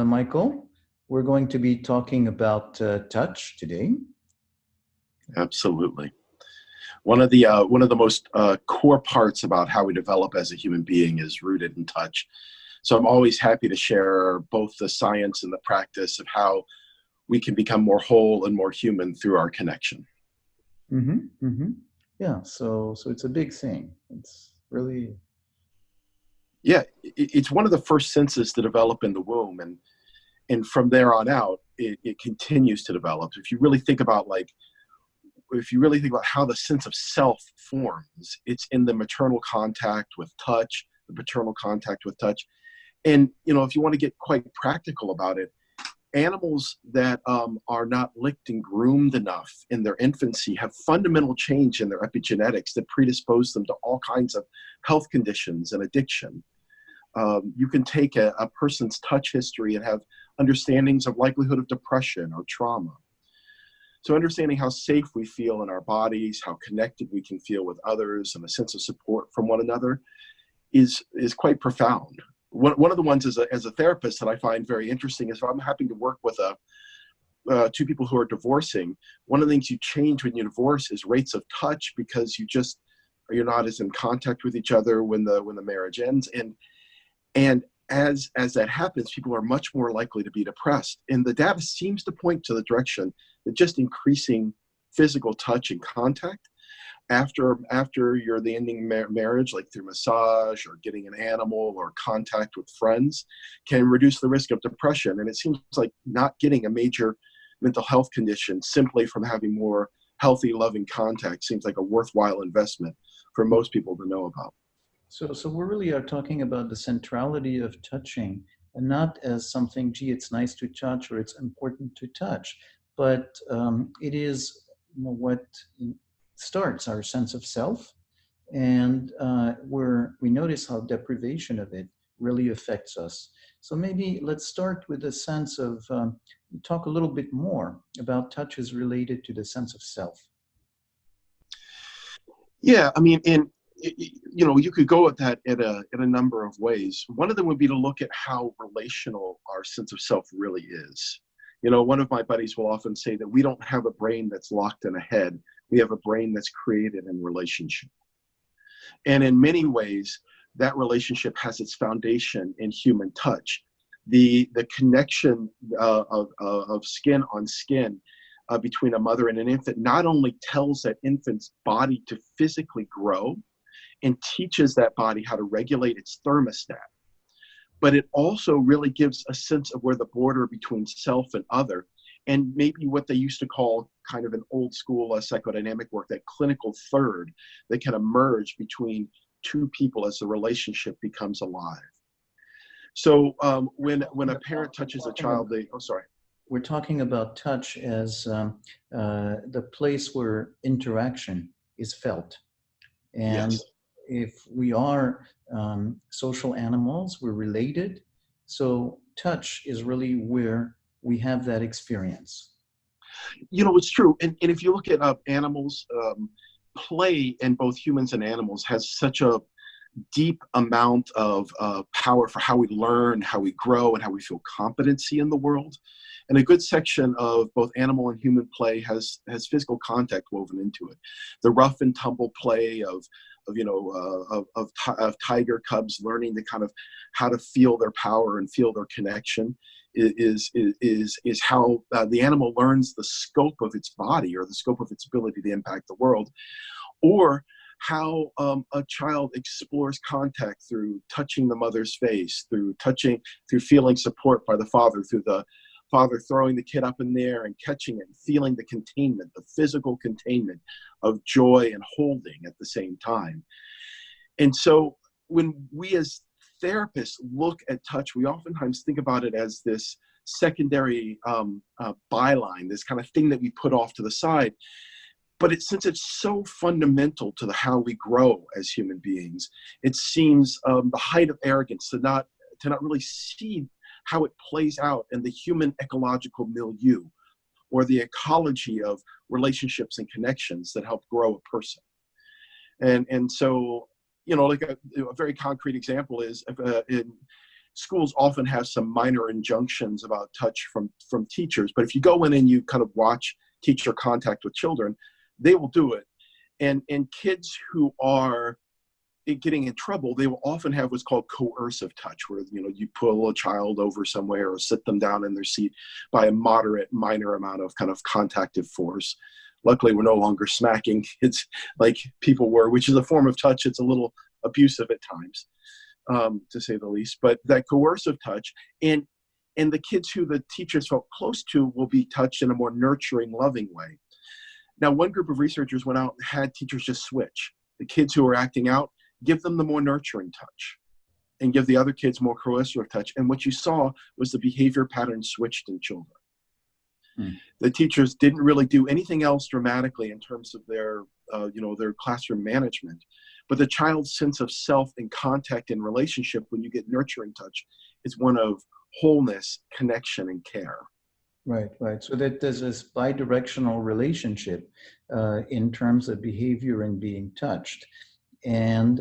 Michael. We're going to be talking about touch today. Absolutely. One of the most core parts about how we develop as a human being is rooted in touch. So I'm always happy to share both the science and the practice of how we can become more whole and more human through our connection. Yeah, so it's a big thing. It's really... Yeah, it's one of the first senses to develop in the womb. And from there on out, it continues to develop. If you really think about how the sense of self forms, it's in the maternal contact with touch, the paternal contact with touch. And, if you want to get quite practical about it, animals that are not licked and groomed enough in their infancy have fundamental change in their epigenetics that predispose them to all kinds of health conditions and addiction. You can take a person's touch history and have understandings of likelihood of depression or trauma. So understanding how safe we feel in our bodies, how connected we can feel with others, and a sense of support from one another is quite profound. One of the ones as a therapist that I find very interesting is if I'm having to work with two people who are divorcing, one of the things you change when you divorce is rates of touch, because you're not as in contact with each other when the marriage ends. And as that happens, people are much more likely to be depressed. And the data seems to point to the direction that just increasing physical touch and contact after you're the ending marriage, like through massage or getting an animal or contact with friends, can reduce the risk of depression. And it seems like not getting a major mental health condition simply from having more healthy, loving contact seems like a worthwhile investment for most people to know about. So we really are talking about the centrality of touching, and not as something, gee, it's nice to touch or it's important to touch, but it is what starts our sense of self, and where we notice how deprivation of it really affects us. So maybe let's start with a sense of, talk a little bit more about touch as related to the sense of self. Yeah, I mean, you could go at that in a number of ways. One of them would be to look at how relational our sense of self really is. One of my buddies will often say that we don't have a brain that's locked in a head. We have a brain that's created in relationship. And in many ways, that relationship has its foundation in human touch. The connection of skin on skin between a mother and an infant not only tells that infant's body to physically grow and teaches that body how to regulate its thermostat, but it also really gives a sense of where the border between self and other, and maybe what they used to call kind of an old school psychodynamic work, that clinical third that can emerge between two people as the relationship becomes alive. So when a parent touches a child, we're talking about touch as the place where interaction is felt. And yes. If we are social animals, we're related. So touch is really where we have that experience. It's true. And if you look at animals, play in both humans and animals has such a deep amount of power for how we learn, how we grow, and how we feel competency in the world. And a good section of both animal and human play has physical contact woven into it. The rough and tumble play of tiger cubs learning to kind of how to feel their power and feel their connection is how the animal learns the scope of its body, or the scope of its ability to impact the world, or how a child explores contact through touching the mother's face, through feeling support by the father, through the father throwing the kid up in the air and catching it, and feeling the containment, the physical containment of joy and holding at the same time. And so when we as therapists look at touch, we oftentimes think about it as this secondary byline, this kind of thing that we put off to the side. But since it's so fundamental to how we grow as human beings, it seems the height of arrogance to not really see how it plays out in the human ecological milieu, or the ecology of relationships and connections that help grow a person. And so, like a very concrete example is schools often have some minor injunctions about touch from teachers, but if you go in and you kind of watch teacher contact with children, they will do it. And kids who are getting in trouble, they will often have what's called coercive touch, where you pull a child over somewhere or sit them down in their seat by a moderate, minor amount of kind of contactive force. Luckily, we're no longer smacking kids like people were, which is a form of touch. It's a little abusive at times, to say the least. But that coercive touch, and the kids who the teachers felt close to will be touched in a more nurturing, loving way. Now, one group of researchers went out and had teachers just switch. The kids who were acting out, give them the more nurturing touch, and give the other kids more coercive touch. And what you saw was the behavior pattern switched in children. The teachers didn't really do anything else dramatically in terms of their classroom management, but the child's sense of self and contact and relationship when you get nurturing touch is one of wholeness, connection, and care. Right, right. So that there's this bidirectional relationship in terms of behavior and being touched. And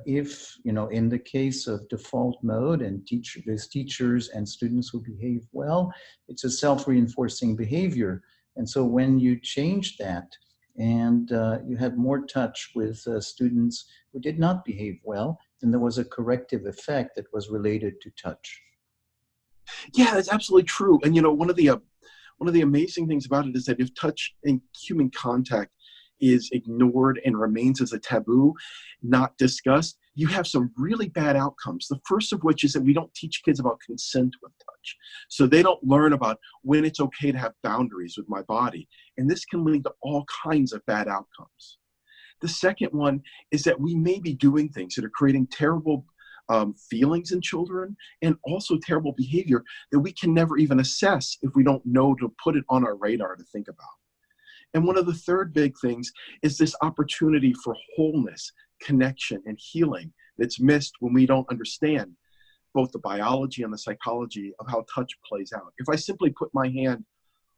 if, in the case of default mode and there's teachers and students who behave well, it's a self-reinforcing behavior. And so when you change that and you had more touch with students who did not behave well, then there was a corrective effect that was related to touch. Yeah, that's absolutely true. And one of the amazing things about it is that if touch and human contact is ignored and remains as a taboo, not discussed, you have some really bad outcomes. The first of which is that we don't teach kids about consent with touch. So they don't learn about when it's okay to have boundaries with my body. And this can lead to all kinds of bad outcomes. The second one is that we may be doing things that are creating terrible feelings in children and also terrible behavior that we can never even assess if we don't know to put it on our radar to think about. And one of the third big things is this opportunity for wholeness, connection, and healing that's missed when we don't understand both the biology and the psychology of how touch plays out. If I simply put my hand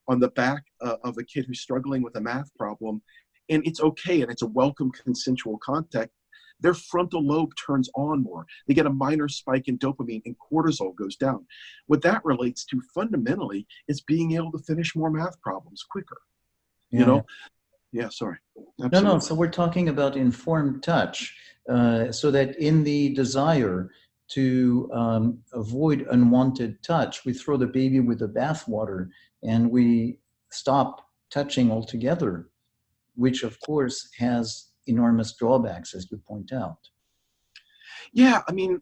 on the back of a kid who's struggling with a math problem, and it's okay and it's a welcome consensual contact, their frontal lobe turns on more. They get a minor spike in dopamine and cortisol goes down. What that relates to fundamentally is being able to finish more math problems quicker. Yeah. Yeah, sorry. Absolutely. No. So we're talking about informed touch, so that in the desire to avoid unwanted touch, we throw the baby with the bathwater and we stop touching altogether, which of course has enormous drawbacks, as you point out. Yeah, I mean,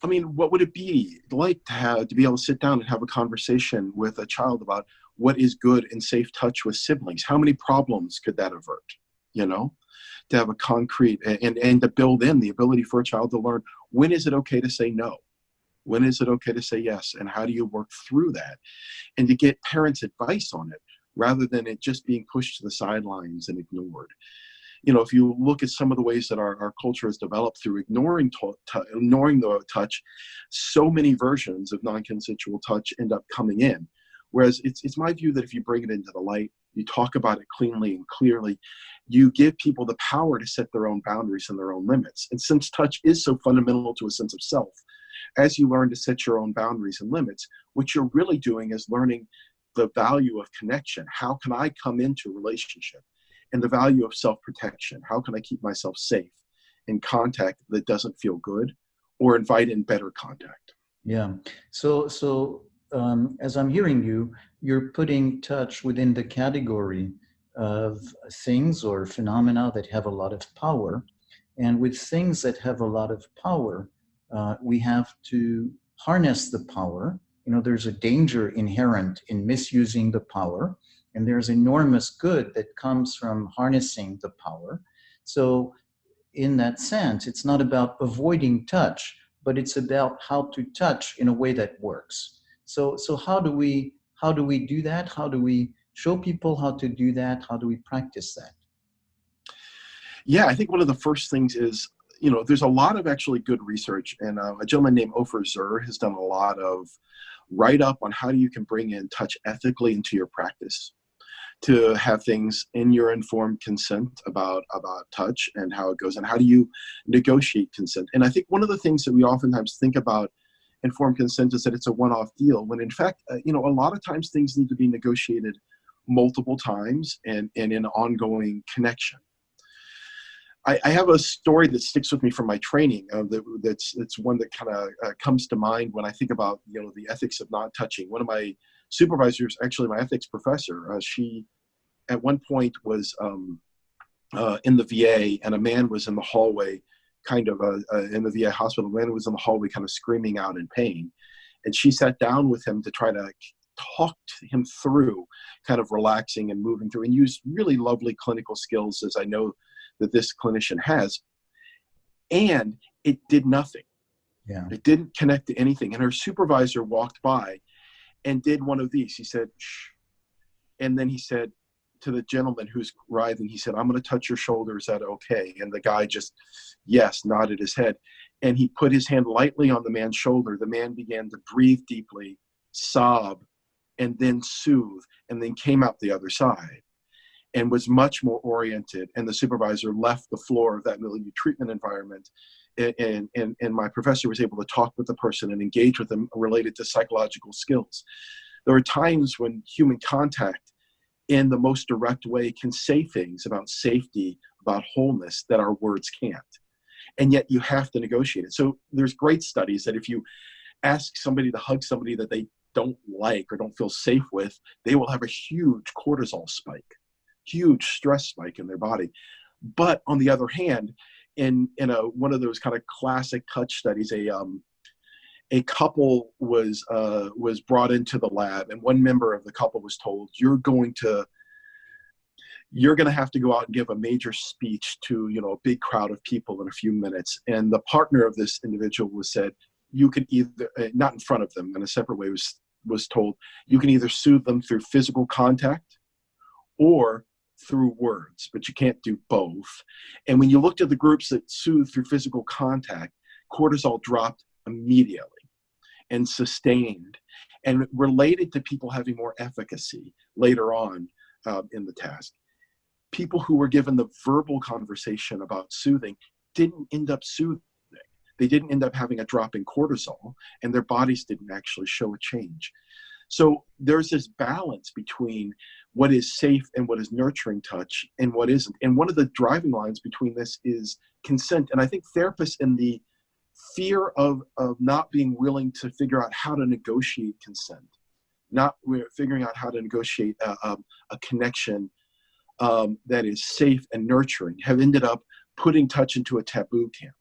what would it be like to be able to sit down and have a conversation with a child about what is good and safe touch with siblings? How many problems could that avert? To have a concrete and to build in the ability for a child to learn, when is it okay to say no? When is it okay to say yes? And how do you work through that? And to get parents' advice on it rather than it just being pushed to the sidelines and ignored. If you look at some of the ways that our culture has developed through ignoring the touch, so many versions of non-consensual touch end up coming in. Whereas it's my view that if you bring it into the light, you talk about it cleanly and clearly, you give people the power to set their own boundaries and their own limits. And since touch is so fundamental to a sense of self, as you learn to set your own boundaries and limits, what you're really doing is learning the value of connection. How can I come into a relationship? And the value of self-protection. How can I keep myself safe in contact that doesn't feel good, or invite in better contact? Yeah. So as I'm hearing you, you're putting touch within the category of things or phenomena that have a lot of power. And with things that have a lot of power, we have to harness the power. There's a danger inherent in misusing the power. And there's enormous good that comes from harnessing the power. So in that sense, it's not about avoiding touch, but it's about how to touch in a way that works. So how do we do that? How do we show people how to do that? How do we practice that? Yeah, I think one of the first things is, there's a lot of actually good research, and a gentleman named Ofer Zur has done a lot of write-up on how you can bring in touch ethically into your practice, to have things in your informed consent about touch and how it goes, and how do you negotiate consent. And I think one of the things that we oftentimes think about informed consent is that it's a one-off deal, when in fact, a lot of times things need to be negotiated multiple times and in an ongoing connection. I have a story that sticks with me from my training. That's one that kind of comes to mind when I think about the ethics of not touching. One of my supervisors, actually my ethics professor, she at one point was in the VA, and a man was in the hallway, kind of in the VA hospital. A man was in the hallway, kind of screaming out in pain, and she sat down with him to try to talk him through, kind of relaxing and moving through, and used really lovely clinical skills, as I know that this clinician has, and it did nothing. Yeah. It didn't connect to anything. And her supervisor walked by and did one of these. He said, shh. And then he said to the gentleman who's writhing, he said, I'm going to touch your shoulder. Is that okay? And the guy just, yes, nodded his head. And he put his hand lightly on the man's shoulder. The man began to breathe deeply, sob, and then soothe, and then came out the other side, and was much more oriented. And the supervisor left the floor of that milieu treatment environment. And my professor was able to talk with the person and engage with them related to psychological skills. There are times when human contact in the most direct way can say things about safety, about wholeness, that our words can't. And yet you have to negotiate it. So there's great studies that if you ask somebody to hug somebody that they don't like or don't feel safe with, they will have a huge cortisol spike, huge stress spike in their body. But on the other hand, in one of those kind of classic touch studies, a couple was brought into the lab, and one member of the couple was told, you're going to have to go out and give a major speech to a big crowd of people in a few minutes. And the partner of this individual was said, you could either, not in front of them, in a separate way, was told, you can either soothe them through physical contact or through words, but you can't do both. And when you looked at the groups that soothed through physical contact, cortisol dropped immediately and sustained, and related to people having more efficacy later on in the task. People who were given the verbal conversation about soothing didn't end up soothing. They didn't end up having a drop in cortisol, and their bodies didn't actually show a change. So there's this balance between what is safe and what is nurturing touch and what isn't. And one of the driving lines between this is consent. And I think therapists, in the fear of not being willing to figure out how to negotiate consent, not figuring out how to negotiate a connection that is safe and nurturing, have ended up putting touch into a taboo camp,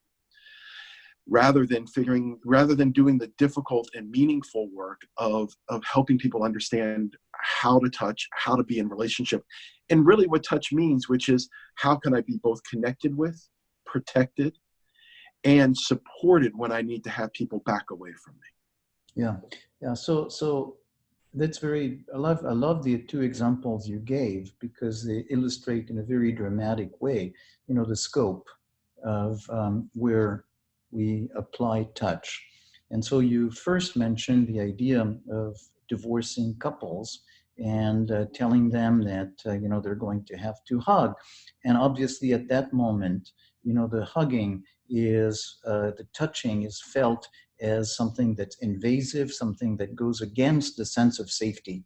rather than doing the difficult and meaningful work of helping people understand how to touch, how to be in relationship, and really what touch means, which is, how can I be both connected with, protected, and supported when I need to have people back away from me. Yeah. So that's I love the two examples you gave, because they illustrate in a very dramatic way, the scope of where we apply touch. And so you first mentioned the idea of divorcing couples and telling them that they're going to have to hug, and obviously at that moment, the hugging is the touching is felt as something that's invasive, something that goes against the sense of safety,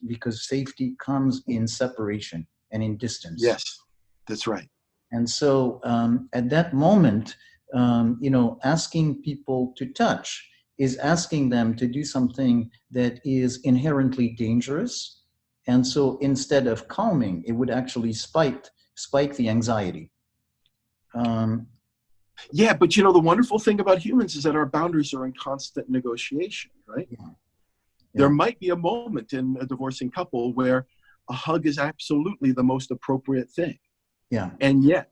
because safety comes in separation and in distance. Yes, that's right. And so at that moment, asking people to touch is asking them to do something that is inherently dangerous. And so instead of calming, it would actually spike the anxiety. Yeah, but the wonderful thing about humans is that our boundaries are in constant negotiation, right? Yeah. There might be a moment in a divorcing couple where a hug is absolutely the most appropriate thing. Yeah. And yet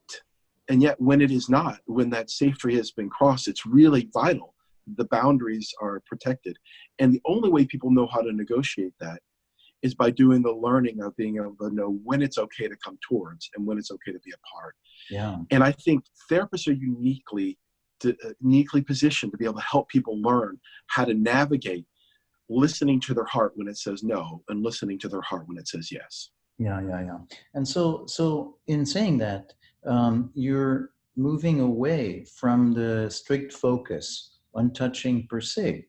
when it is not, when that safety has been crossed, it's really vital. The boundaries are protected. And the only way people know how to negotiate that is by doing the learning of being able to know when it's okay to come towards and when it's okay to be apart. Yeah. And I think therapists are uniquely positioned to be able to help people learn how to navigate listening to their heart when it says no, and listening to their heart when it says yes. Yeah. And so in saying that, you're moving away from the strict focus on touching per se.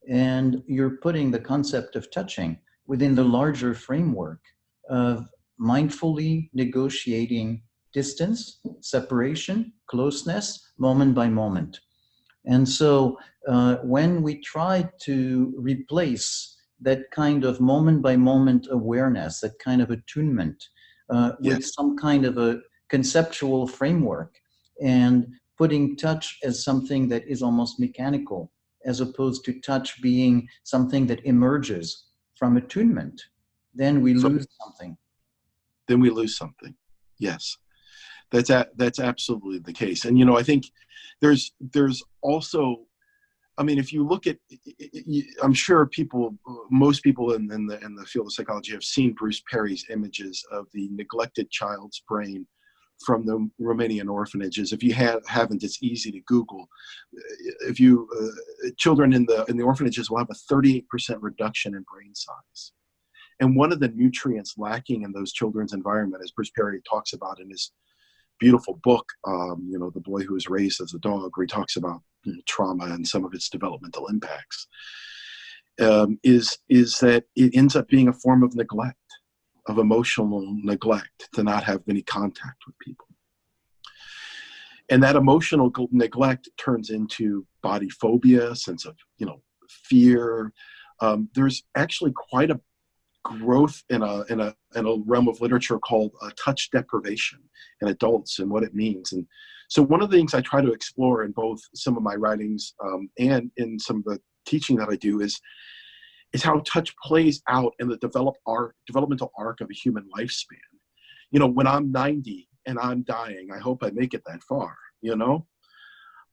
And you're putting the concept of touching within the larger framework of mindfully negotiating distance, separation, closeness, moment by moment. And so when we try to replace that kind of moment by moment awareness, that kind of attunement with Yes. some kind of a conceptual framework, and putting touch as something that is almost mechanical, as opposed to touch being something that emerges from attunement, then we So lose something. then we lose something. Yes. That's absolutely the case. And I think there's also, I mean, if you look at, I'm sure most people in the field of psychology have seen Bruce Perry's images of the neglected child's brain from the Romanian orphanages. If you haven't, it's easy to Google. If you children in the orphanages will have a 38% reduction in brain size. And one of the nutrients lacking in those children's environment, as Bruce Perry talks about in his beautiful book, The Boy Who Was Raised as a Dog, where he talks about trauma and some of its developmental impacts, is that it ends up being a form of neglect, of emotional neglect, to not have any contact with people. And that emotional neglect turns into body phobia, sense of fear. There's actually quite a growth in a realm of literature called touch deprivation in adults and what it means. And so one of the things I try to explore in both some of my writings and in some of the teaching that I do is how touch plays out in the developmental arc of a human lifespan. When I'm 90 and I'm dying, I hope I make it that far.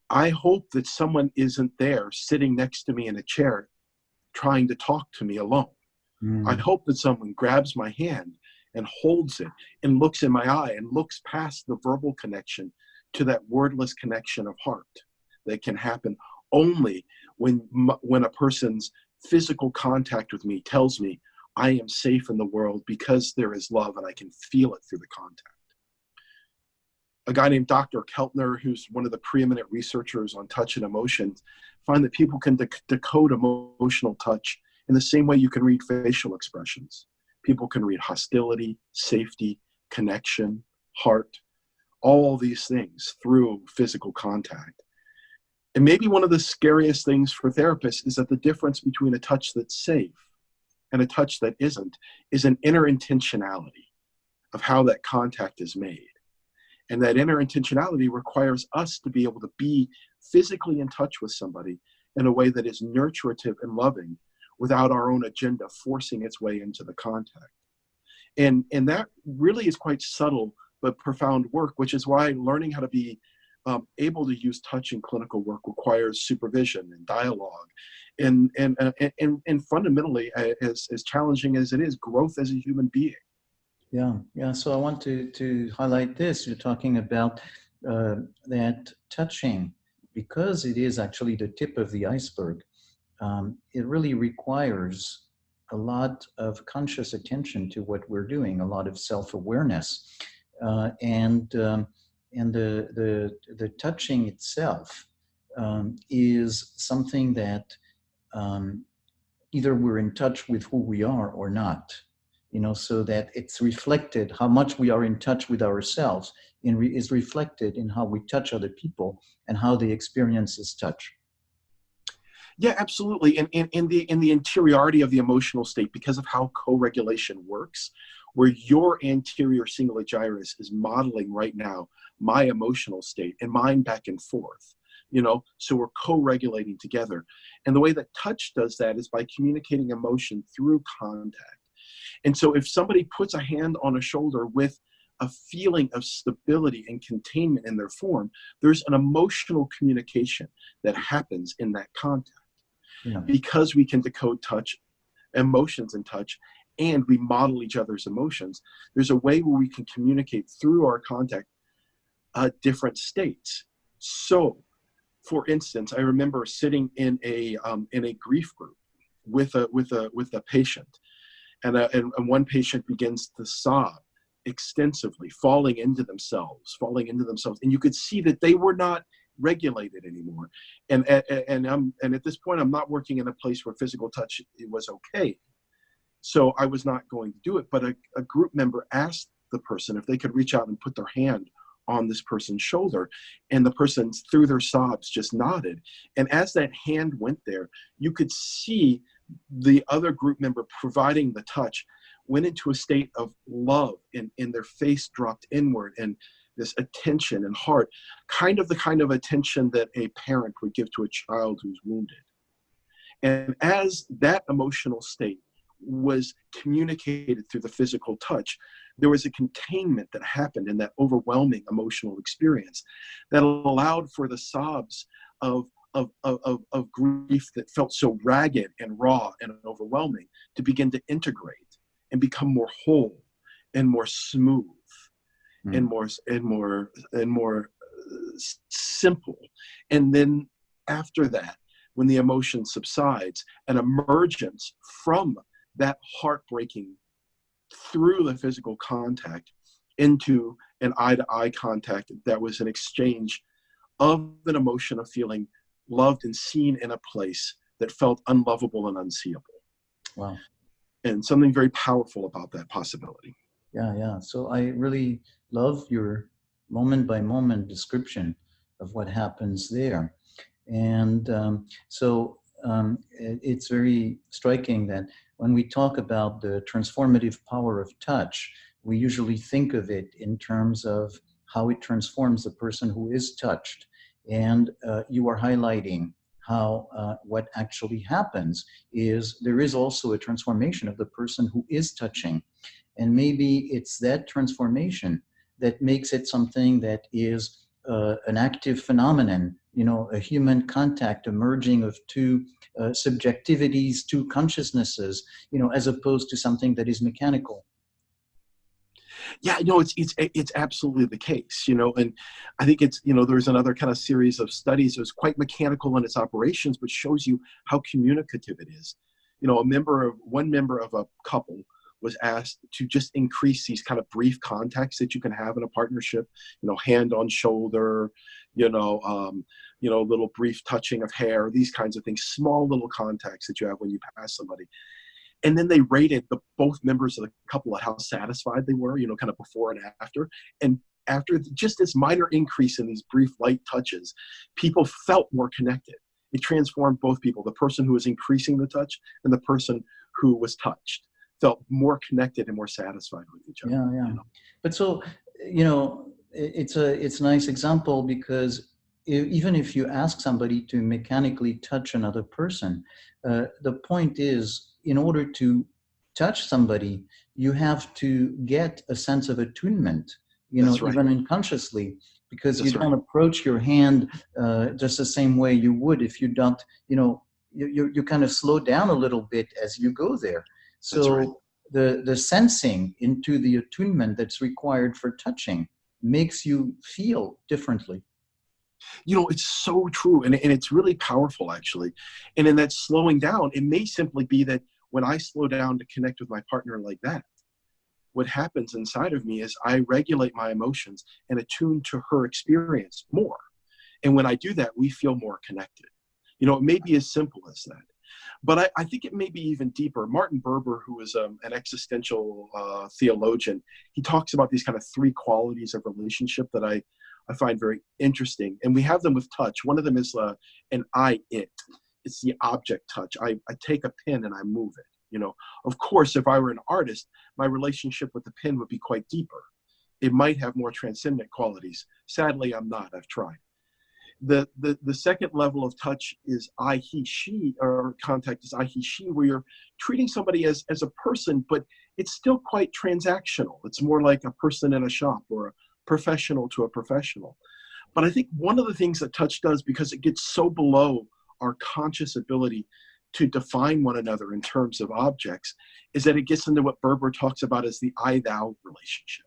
I hope that someone isn't there sitting next to me in a chair trying to talk to me alone. I hope that someone grabs my hand and holds it and looks in my eye and looks past the verbal connection to that wordless connection of heart that can happen only when a person's physical contact with me tells me I am safe in the world because there is love and I can feel it through the contact. A guy named Dr. Keltner, who's one of the preeminent researchers on touch and emotions, find that people can decode emotional touch in the same way you can read facial expressions. People can read hostility, safety, connection, heart, all these things through physical contact. And maybe one of the scariest things for therapists is that the difference between a touch that's safe and a touch that isn't is an inner intentionality of how that contact is made. And that inner intentionality requires us to be able to be physically in touch with somebody in a way that is nurturative and loving, without our own agenda forcing its way into the contact. And that really is quite subtle but profound work, which is why learning how to be able to use touch in clinical work requires supervision and dialogue, and fundamentally, as challenging as it is, growth as a human being. Yeah. So I want to highlight this. You're talking about that touching, because it is actually the tip of the iceberg. It really requires a lot of conscious attention to what we're doing, a lot of self-awareness, and the touching itself is something that either we're in touch with who we are or not, so that it's reflected. How much we are in touch with ourselves is reflected in how we touch other people and how they experience this touch. Yeah, absolutely. And in the interiority of the emotional state, because of how co-regulation works, where your anterior cingulate gyrus is modeling right now my emotional state and mine back and forth, so we're co-regulating together. And the way that touch does that is by communicating emotion through contact. And so if somebody puts a hand on a shoulder with a feeling of stability and containment in their form, there's an emotional communication that happens in that contact. Yeah. Because we can decode touch, emotions in touch, and we model each other's emotions, there's a way where we can communicate through our contact different states. So, for instance, I remember sitting in a grief group with a patient, and one patient begins to sob extensively, falling into themselves, and you could see that they were not regulate it anymore. And at this point, I'm not working in a place where physical touch was okay. So I was not going to do it. But a group member asked the person if they could reach out and put their hand on this person's shoulder, and the person, through their sobs, just nodded. And as that hand went there, you could see the other group member providing the touch went into a state of love, and their face dropped inward, and this attention and heart, the kind of attention that a parent would give to a child who's wounded. And as that emotional state was communicated through the physical touch, there was a containment that happened in that overwhelming emotional experience that allowed for the sobs of grief that felt so ragged and raw and overwhelming to begin to integrate and become more whole and more smooth and more simple. And then after that, when the emotion subsides, an emergence from that heartbreaking through the physical contact into an eye-to-eye contact that was an exchange of an emotion of feeling loved and seen in a place that felt unlovable and unseeable. Wow. And something very powerful about that possibility. Yeah. So I really love your moment by moment description of what happens there. And it's very striking that when we talk about the transformative power of touch, we usually think of it in terms of how it transforms the person who is touched. And you are highlighting how what actually happens is there is also a transformation of the person who is touching. And maybe it's that transformation that makes it something that is an active phenomenon, a human contact emerging of two subjectivities, two consciousnesses, as opposed to something that is mechanical. Yeah, it's absolutely the case, and I think there's another kind of series of studies that was quite mechanical in its operations, but shows you how communicative it is. One member of a couple was asked to just increase these kind of brief contacts that you can have in a partnership, hand on shoulder, little brief touching of hair, these kinds of things, small little contacts that you have when you pass somebody. And then they rated both members of the couple at how satisfied they were, kind of before and after. And after just this minor increase in these brief light touches, people felt more connected. It transformed both people. The person who was increasing the touch and the person who was touched felt more connected and more satisfied with each other. Yeah. But so, it's a nice example, because even if you ask somebody to mechanically touch another person, the point is, in order to touch somebody, you have to get a sense of attunement, That's right. even unconsciously, because That's you don't approach your hand just the same way you would if you don't, you kind of slow down a little bit as you go there. So right. the sensing into the attunement that's required for touching makes you feel differently. It's so true. And it's really powerful, actually. And in that slowing down, it may simply be that when I slow down to connect with my partner like that, what happens inside of me is I regulate my emotions and attune to her experience more. And when I do that, we feel more connected. It may be as simple as that. But I think it may be even deeper. Martin Buber, who is an existential theologian, he talks about these kind of three qualities of relationship that I find very interesting. And we have them with touch. One of them is an it. It's the object touch. I take a pen and I move it. Of course, if I were an artist, my relationship with the pen would be quite deeper. It might have more transcendent qualities. Sadly, I'm not. I've tried. The second level of touch is I, he, she, or contact is I, he, she, where you're treating somebody as a person, but it's still quite transactional. It's more like a person in a shop, or a professional to a professional. But I think one of the things that touch does, because it gets so below our conscious ability to define one another in terms of objects, is that it gets into what Buber talks about as the I-thou relationship,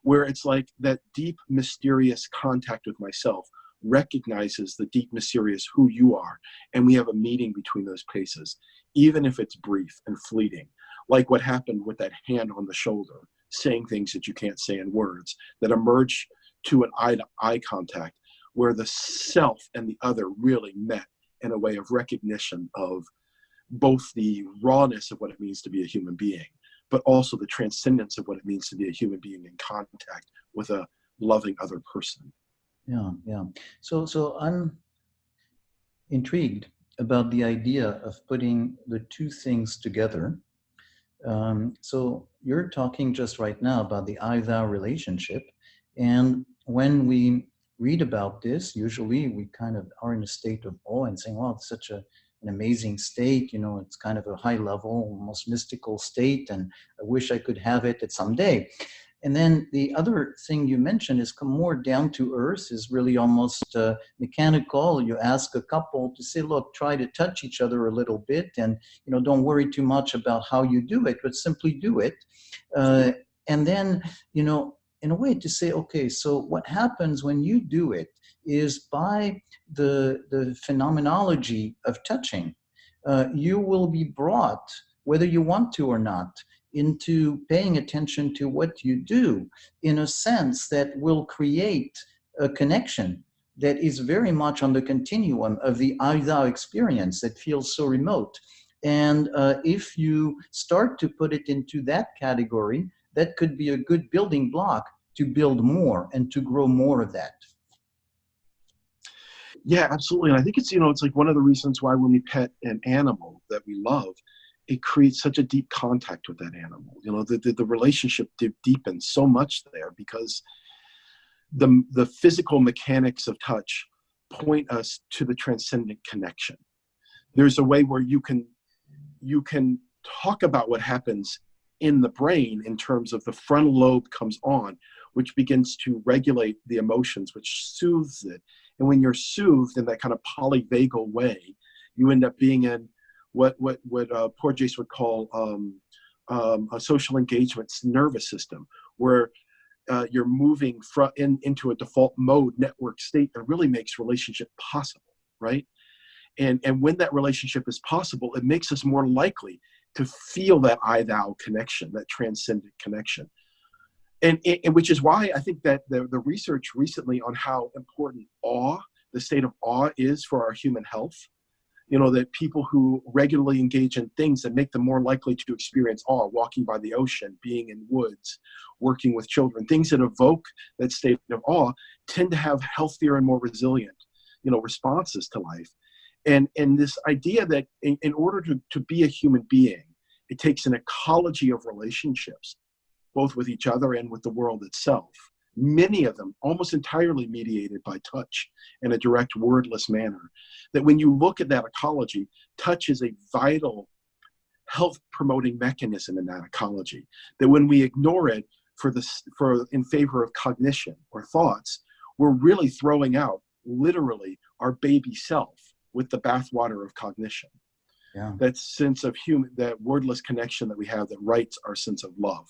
where it's like that deep, mysterious contact with myself recognizes the deep, mysterious who you are, and we have a meeting between those places, even if it's brief and fleeting, like what happened with that hand on the shoulder, saying things that you can't say in words, that emerge to an eye-to-eye contact where the self and the other really met in a way of recognition of both the rawness of what it means to be a human being, but also the transcendence of what it means to be a human being in contact with a loving other person. Yeah, yeah. So I'm intrigued about the idea of putting the two things together. So you're talking just right now about the I-thou relationship. And when we read about this, usually we kind of are in a state of awe and saying, wow, it's such an amazing state. You know, it's kind of a high level, almost mystical state. And I wish I could have it at some day. And then the other thing you mentioned is come more down to earth, is really almost mechanical. You ask a couple to say, look, try to touch each other a little bit, and don't worry too much about how you do it, but simply do it. And then, in a way to say, okay, so what happens when you do it is by the phenomenology of touching, you will be brought, whether you want to or not, into paying attention to what you do in a sense that will create a connection that is very much on the continuum of the I-thou experience that feels so remote. And if you start to put it into that category, that could be a good building block to build more and to grow more of that. Yeah, absolutely. And I think it's, it's like one of the reasons why when we pet an animal that we love, it creates such a deep contact with that animal. The relationship deepens so much there because the physical mechanics of touch point us to the transcendent connection. There's a way where you can talk about what happens in the brain in terms of the frontal lobe comes on, which begins to regulate the emotions, which soothes it. And when you're soothed in that kind of polyvagal way, you end up being in what Porges would call a social engagement nervous system, where you're moving into a default mode network state that really makes relationship possible, right? And when that relationship is possible, it makes us more likely to feel that I-thou connection, that transcendent connection. And which is why I think that the research recently on how important awe, the state of awe, is for our human health, that people who regularly engage in things that make them more likely to experience awe, walking by the ocean, being in woods, working with children, things that evoke that state of awe, tend to have healthier and more resilient, responses to life. And this idea that in order to be a human being, it takes an ecology of relationships, both with each other and with the world itself. Many of them almost entirely mediated by touch in a direct wordless manner. That when you look at that ecology, touch is a vital health promoting mechanism in that ecology. That when we ignore it in favor of cognition or thoughts, we're really throwing out literally our baby self with the bathwater of cognition. Yeah. That sense of that wordless connection that we have that writes our sense of love.